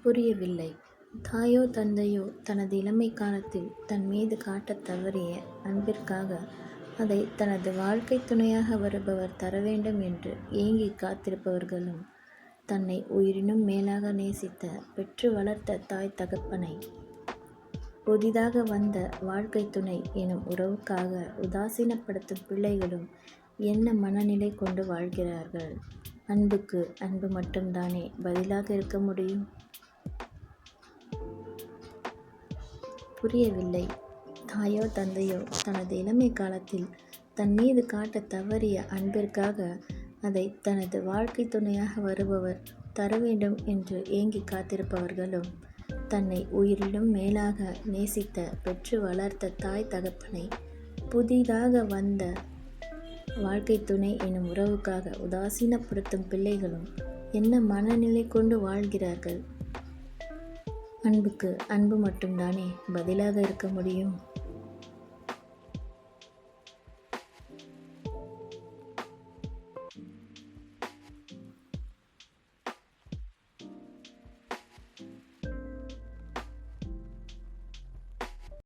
புரியவில்லை. தாயோ தந்தையோ தனது இளமை காலத்தில் தன் மீது காட்டத் தவறிய அன்பிற்காக அதை தனது வாழ்க்கை துணையாக வருபவர் தரவேண்டும் என்று ஏங்கிக் காத்திருப்பவர்களும், தன்னை உயிரினும் மேலாக நேசித்த பெற்று வளர்த்த தாய் தகப்பனை புதிதாக வந்த வாழ்க்கை துணை எனும் உறவுக்காக உதாசீனப்படுத்தும் பிள்ளைகளும் என்ன மனநிலை கொண்டு வாழ்கிறார்கள்? அன்புக்கு அன்பு மட்டும்தானே பதிலாக இருக்க முடியும்? புரியவில்லை. தாயோ தந்தையோ தனது இளமை காலத்தில் தன் மீது காட்டத் தவறிய அன்பிற்காக அதை தனது வாழ்க்கை துணையாக வருபவர் தரவேண்டும் என்று ஏங்கிக் காத்திருப்பவர்களும், தன்னை உயிரிலும் மேலாக நேசித்த பெற்று வளர்த்த தாய் தகப்பனை புதிதாக வந்த வாழ்க்கை துணை எனும் உறவுக்காக உதாசீனப்படுத்தும் பிள்ளைகளும் என்ன மனநிலை கொண்டு வாழ்கிறார்கள்? அன்புக்கு அன்பு மட்டும்தானே பதிலாக இருக்க முடியும்?